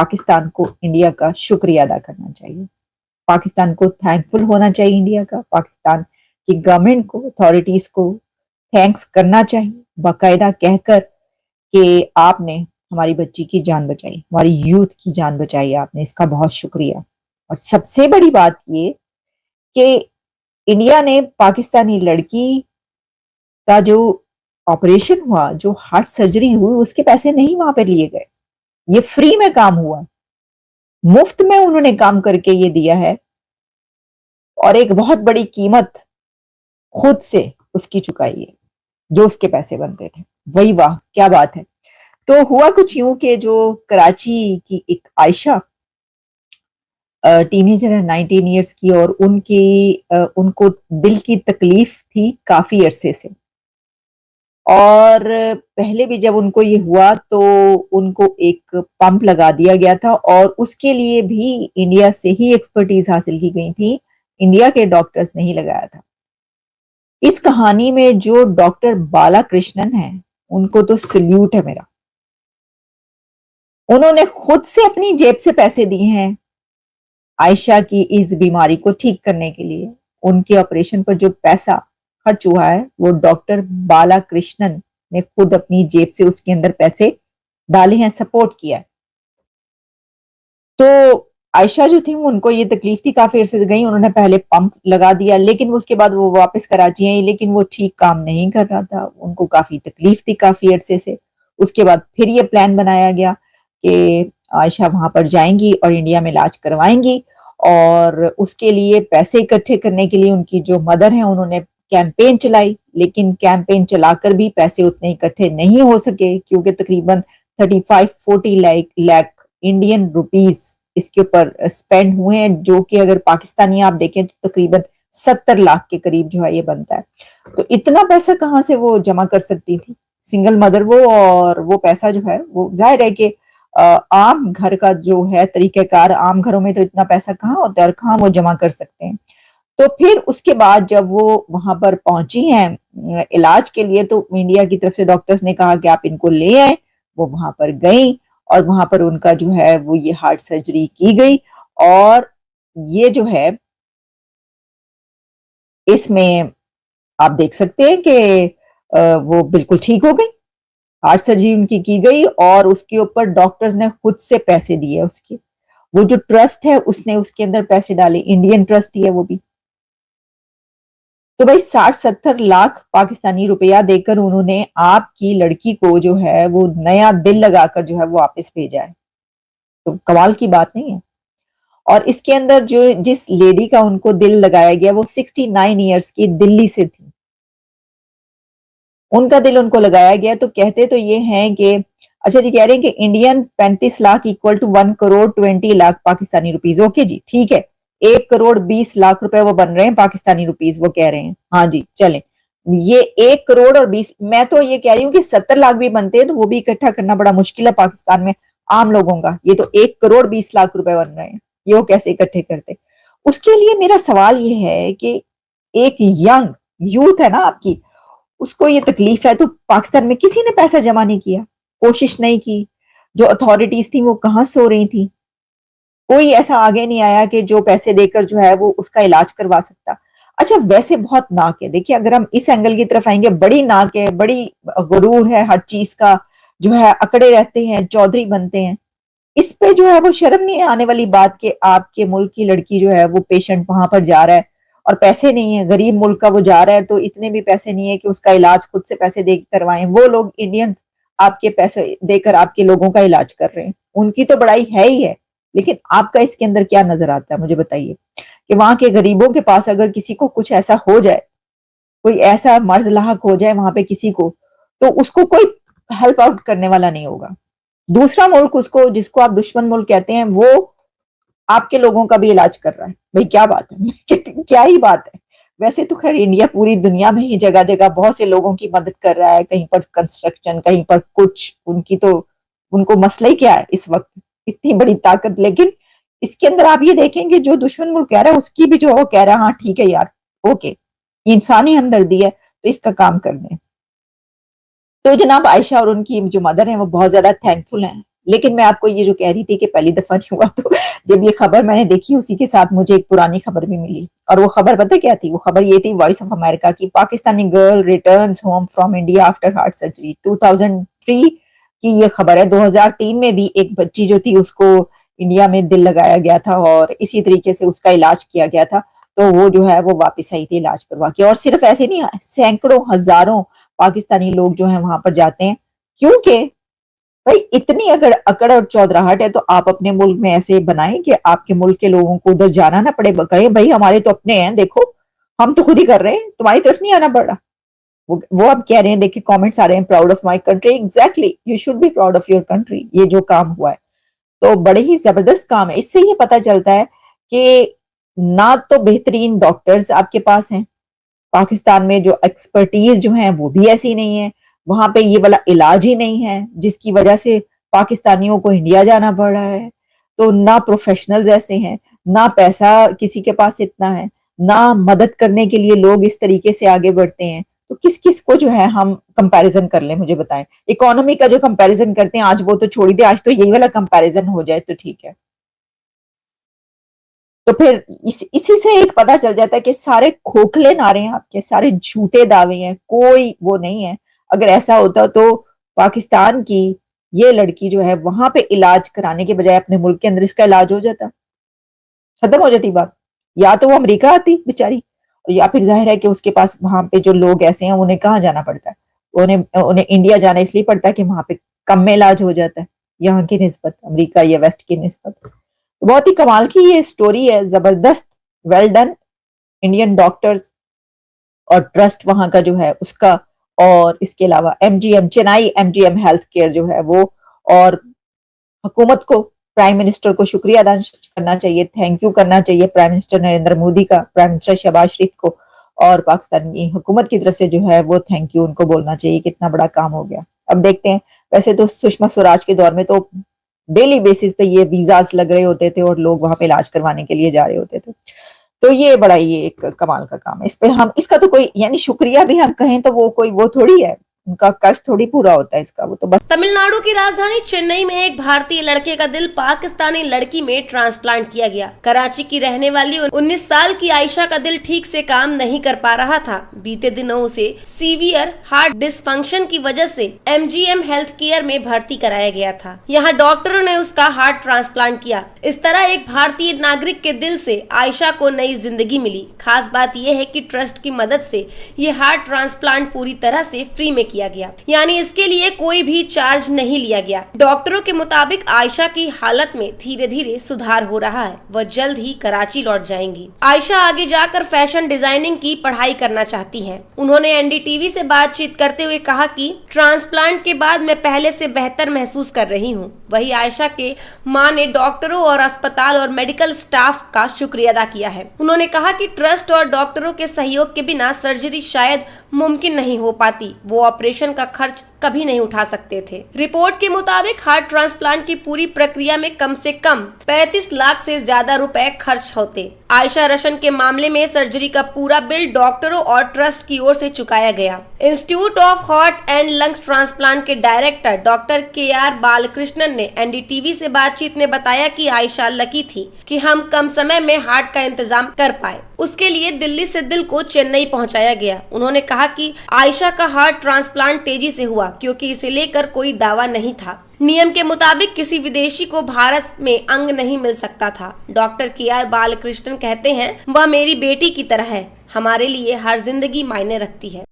पाकिस्तान को इंडिया का शुक्रिया अदा करना चाहिए। पाकिस्तान को थैंकफुल होना चाहिए इंडिया का, पाकिस्तान की गवर्नमेंट को, अथॉरिटीज को थैंक्स करना चाहिए, बाकायदा कहकर कि आपने हमारी बच्ची की जान बचाई, हमारी यूथ की जान बचाई आपने, इसका बहुत शुक्रिया। और सबसे बड़ी बात ये कि इंडिया ने पाकिस्तानी लड़की का जो ऑपरेशन हुआ, जो हार्ट सर्जरी हुई, उसके पैसे नहीं वहां पे लिए गए, ये फ्री में काम हुआ, मुफ्त में उन्होंने काम करके ये दिया है और एक बहुत बड़ी कीमत खुद से उसकी चुकाई है, जो उसके पैसे बनते थे। वही वाह क्या बात है। तो हुआ कुछ यूं कि जो कराची की एक आयशा टीनेजर है 19 ईयर्स की, और उनको दिल की तकलीफ थी काफी अरसे से, और पहले भी जब उनको ये हुआ तो उनको एक पंप लगा दिया गया था, और उसके लिए भी इंडिया से ही एक्सपर्टीज हासिल की गई थी, इंडिया के डॉक्टर्स ने ही लगाया था। इस कहानी में जो डॉक्टर बाला कृष्णन है, उनको तो सल्यूट है मेरा। उन्होंने खुद से अपनी जेब से पैसे दिए हैं आयशा की इस बीमारी को ठीक करने के लिए। उनके ऑपरेशन पर जो पैसा खर्च हुआ है वो डॉक्टर बाला कृष्णन ने खुद अपनी जेब से उसके अंदर पैसे डाले हैं, सपोर्ट किया है। तो आयशा जो थी उनको ये तकलीफ थी, काफी अरसे से गई, उन्होंने पहले पंप लगा दिया, लेकिन उसके बाद वो वापस कराची आई, लेकिन वो ठीक काम नहीं कर रहा था, उनको काफी तकलीफ थी काफी अरसे से। उसके बाद फिर ये प्लान बनाया गया कि आयशा वहां पर जाएंगी और इंडिया में इलाज करवाएंगी, और उसके लिए पैसे इकट्ठे करने के लिए उनकी जो मदर है उन्होंने कैंपेन चलाई, लेकिन कैंपेन चलाकर भी पैसे उतने इकट्ठे नहीं हो सके, क्योंकि तकरीबन 35-40 लाख इंडियन रुपीस इसके ऊपर स्पेंड हुए हैं, जो कि अगर पाकिस्तानी आप देखें तो तकरीबन 70 लाख के करीब जो है ये बनता है। तो इतना पैसा कहाँ से वो जमा कर सकती थी सिंगल मदर वो, और वो पैसा जो है वो जाहिर है कि आम घर का जो है तरीकेकार, आम घरों में तो इतना पैसा कहाँ होता है और कहाँ वो जमा कर सकते हैं। तो फिर उसके बाद जब वो वहां पर पहुंची हैं इलाज के लिए, तो इंडिया की तरफ से डॉक्टर्स ने कहा कि आप इनको ले आए। वो वहां पर गई और वहां पर उनका जो है वो ये हार्ट सर्जरी की गई, और ये जो है इसमें आप देख सकते हैं कि वो बिल्कुल ठीक हो गई, हार्ट सर्जरी उनकी की गई, और उसके ऊपर डॉक्टर्स ने खुद से पैसे दिए उसके, वो जो ट्रस्ट है उसने उसके अंदर पैसे डाले, इंडियन ट्रस्ट ही है वो भी। तो भाई 60-70 लाख पाकिस्तानी रुपया देकर उन्होंने आपकी लड़की को जो है वो नया दिल लगाकर जो है वो वापस भेजा है, तो कमाल की बात नहीं है। और इसके अंदर जो जिस लेडी का उनको दिल लगाया गया वो 69 ईयर्स की दिल्ली से थी, उनका दिल उनको लगाया गया। तो कहते तो ये हैं कि अच्छा जी, कह रहे हैं कि Indian 35 lakh equal to 1 crore 20 lakh Pakistani rupees. Okay जी ठीक है, 1 करोड़ 20 लाख रुपए वो बन रहे हैं पाकिस्तानी रुपीज, वो कह रहे हैं। हाँ जी चले, ये 1 करोड़ और 20, मैं तो ये कह रही हूँ कि 70 लाख भी बनते हैं तो वो भी इकट्ठा करना बड़ा मुश्किल है पाकिस्तान में आम लोगों का। ये तो 1 करोड़ 20 लाख रुपए बन रहे हैं, ये वो कैसे इकट्ठे करते। उसके लिए मेरा सवाल ये है कि एक यंग यूथ है ना आपकी, उसको ये तकलीफ है, तो पाकिस्तान में किसी ने पैसा जमा नहीं किया, कोशिश नहीं की। जो अथॉरिटीज थी वो कहाँ सो रही थी, कोई ऐसा आगे नहीं आया कि जो पैसे देकर जो है वो उसका इलाज करवा सकता। अच्छा वैसे बहुत नाक है, देखिए अगर हम इस एंगल की तरफ आएंगे, बड़ी नाक है, बड़ी गुरूर है हर चीज का, जो है अकड़े रहते हैं, चौधरी बनते हैं। इस पे जो है वो शर्म नहीं आने वाली बात कि आपके मुल्क की लड़की जो है वो पेशेंट वहां पर जा रहा है और पैसे नहीं है, गरीब मुल्क का वो जा रहा है, तो इतने भी पैसे नहीं है कि उसका इलाज खुद से पैसे दे करवाएं। वो लोग इंडियंस आपके पैसे देकर आपके लोगों का इलाज कर रहे हैं, उनकी तो बड़ाई है ही है, लेकिन आपका इसके अंदर क्या नजर आता है मुझे बताइए कि वहां के गरीबों के पास अगर किसी को कुछ ऐसा हो जाए, कोई ऐसा मर्ज लाहक हो जाए वहां पे किसी को, तो उसको कोई हेल्प आउट करने वाला नहीं होगा। दूसरा मुल्क उसको, जिसको आप दुश्मन मुल्क कहते हैं, वो आपके लोगों का भी इलाज कर रहा है। भाई क्या बात है क्या ही बात है। वैसे तो खैर इंडिया पूरी दुनिया में ही जगह जगह बहुत से लोगों की मदद कर रहा है, कहीं पर कंस्ट्रक्शन, कहीं पर कुछ, उनकी तो उनको मसला ही क्या है इस वक्त, इतनी बड़ी ताकत। लेकिन इसके अंदर आप ये देखेंगे जो दुश्मन मुल्क कह रहा है उसकी भी जो वो कह रहा है हाँ ठीक है यार, ओके, इंसानी हमदर्दी है तो इसका काम कर दें। तो जनाब आयशा और उनकी जो मदर है वो बहुत ज्यादा थैंकफुल हैं लेकिन मैं आपको ये जो कह रही थी कि पहली दफा नहीं हुआ, तो जब ये खबर मैंने देखी उसी के साथ मुझे एक पुरानी खबर भी मिली, और वो खबर पता क्या थी? वो खबर ये थी वॉइस ऑफ अमेरिका की, Pakistani girl returns home from India after heart surgery. 2003 की ये खबर है। 2003 में भी एक बच्ची जो थी उसको इंडिया में दिल लगाया गया था और इसी तरीके से उसका इलाज किया गया था, तो वो जो है वो वापस आई थी इलाज करवा के। और सिर्फ ऐसे नहीं, सैकड़ों हजारों पाकिस्तानी लोग जो है वहां पर जाते हैं, क्योंकि भाई इतनी अगर अकड़ और चौधराहट है तो आप अपने मुल्क में ऐसे बनाएं कि आपके मुल्क के लोगों को उधर जाना ना पड़े, कहे भाई हमारे तो अपने हैं, देखो हम तो खुद ही कर रहे हैं, तुम्हारी तरफ नहीं आना पड़ रहा। वो अब कह रहे हैं, देखिए कमेंट्स आ रहे हैं, proud of my country. Exactly, you should be proud of your country. ये जो काम हुआ है तो बड़े ही जबरदस्त काम है। इससे ये पता चलता है कि ना तो बेहतरीन डॉक्टर्स आपके पास हैं पाकिस्तान में, जो एक्सपर्टीज जो है वो भी ऐसी नहीं है, वहां पे ये वाला इलाज ही नहीं है जिसकी वजह से पाकिस्तानियों को इंडिया जाना पड़ रहा है। तो ना प्रोफेशनल्स ऐसे हैं, ना पैसा किसी के पास इतना है, ना मदद करने के लिए लोग इस तरीके से आगे बढ़ते हैं। तो किस किस को जो है हम कंपैरिजन कर लें, मुझे बताएं। इकोनॉमी का जो कंपैरिजन करते हैं आज वो तो छोड़ दे, आज तो यही वाला कंपैरिजन हो जाए तो ठीक है। तो फिर इसी से एक पता चल जाता है कि सारे खोखले नारे हैं आपके, सारे झूठे दावे हैं, कोई वो नहीं है। अगर ऐसा होता तो पाकिस्तान की ये लड़की जो है वहां पे इलाज कराने के बजाय अपने मुल्क के अंदर इसका इलाज हो जाता, खत्म हो जाती बात। या तो वो अमेरिका आती बेचारी, या फिर जाहिर है कि उसके पास वहां पे जो लोग ऐसे हैं उन्हें कहाँ जाना पड़ता है, उन्हें उन्हें इंडिया जाना इसलिए पड़ता है कि वहां पे कम में इलाज हो जाता है यहाँ की निस्बत, अमेरिका या वेस्ट की निस्बत। बहुत ही कमाल की ये स्टोरी है, जबरदस्त, वेल डन इंडियन डॉक्टर्स और ट्रस्ट वहां का जो है उसका। और इसके अलावा MGM Chennai MGM health care जो है वो, और हुकूमत को, प्राइम मिनिस्टर को शुक्रिया अदा करना चाहिए, थैंक यू करना चाहिए प्राइम मिनिस्टर नरेंद्र मोदी का, प्राइम मिनिस्टर शहबाज शरीफ को, और पाकिस्तान की हुकूमत की तरफ से जो है वो थैंक यू उनको बोलना चाहिए, कितना बड़ा काम हो गया। अब देखते हैं, वैसे तो सुषमा स्वराज के दौर में तो डेली बेसिस पे ये वीजाज लग रहे होते थे और लोग वहां पे इलाज करवाने के लिए जा रहे होते थे। तो ये बड़ा ये एक कमाल का काम है। इस पे हम, इसका तो कोई यानी शुक्रिया भी हम कहें तो वो कोई वो थोड़ी है, उनका कर्ज थोड़ी पूरा होता है इसका, वो तो बस। तमिलनाडु की राजधानी चेन्नई में एक भारतीय लड़के का दिल पाकिस्तानी लड़की में ट्रांसप्लांट किया गया। कराची की रहने वाली 19 साल की आयशा का दिल ठीक से काम नहीं कर पा रहा था। बीते दिनों उसे सीवियर हार्ट डिसफंक्शन की वजह से एमजीएम हेल्थ केयर में भर्ती कराया गया था। यहाँ डॉक्टरों ने उसका हार्ट ट्रांसप्लांट किया। इस तरह एक भारतीय नागरिक के दिल से आयशा को नई जिंदगी मिली। खास बात यह है कि ट्रस्ट की मदद से ये हार्ट ट्रांसप्लांट पूरी तरह से फ्री में किया गया, यानी इसके लिए कोई भी चार्ज नहीं लिया गया। डॉक्टरों के मुताबिक आयशा की हालत में धीरे धीरे सुधार हो रहा है। वह जल्द ही कराची लौट जाएंगी। आयशा आगे जाकर फैशन डिजाइनिंग की पढ़ाई करना चाहती हैं। उन्होंने एनडीटीवी से बातचीत करते हुए कहा कि ट्रांसप्लांट के बाद मैं पहले से बेहतर महसूस कर रही हूँ। वही आयशा के मां ने डॉक्टरों और अस्पताल और मेडिकल स्टाफ का शुक्रिया अदा किया है। उन्होंने कहा कि ट्रस्ट और डॉक्टरों के सहयोग के बिना सर्जरी शायद मुमकिन नहीं हो पाती। वो ऑपरेशन का खर्च कभी नहीं उठा सकते थे। रिपोर्ट के मुताबिक हार्ट ट्रांसप्लांट की पूरी प्रक्रिया में कम से कम 35 लाख से ज्यादा रुपए खर्च होते। आयशा रशन के मामले में सर्जरी का पूरा बिल डॉक्टरों और ट्रस्ट की ओर से चुकाया गया। Institute of heart and lungs transplant के डायरेक्टर डॉक्टर KR बालकृष्णन ने एनडीटीवी से बातचीत में बताया कि आयशा लकी थी कि हम कम समय में हार्ट का इंतजाम कर पाए। उसके लिए दिल्ली से दिल को चेन्नई पहुंचाया गया। उन्होंने कहा कि आयशा का हार्ट ट्रांसप्लांट तेजी से हुआ क्योंकि इसे लेकर कोई दावा नहीं था। नियम के मुताबिक किसी विदेशी को भारत में अंग नहीं मिल सकता था। डॉक्टर KR बालकृष्णन कहते हैं, वह मेरी बेटी की तरह है। हमारे लिए हर जिंदगी मायने रखती है।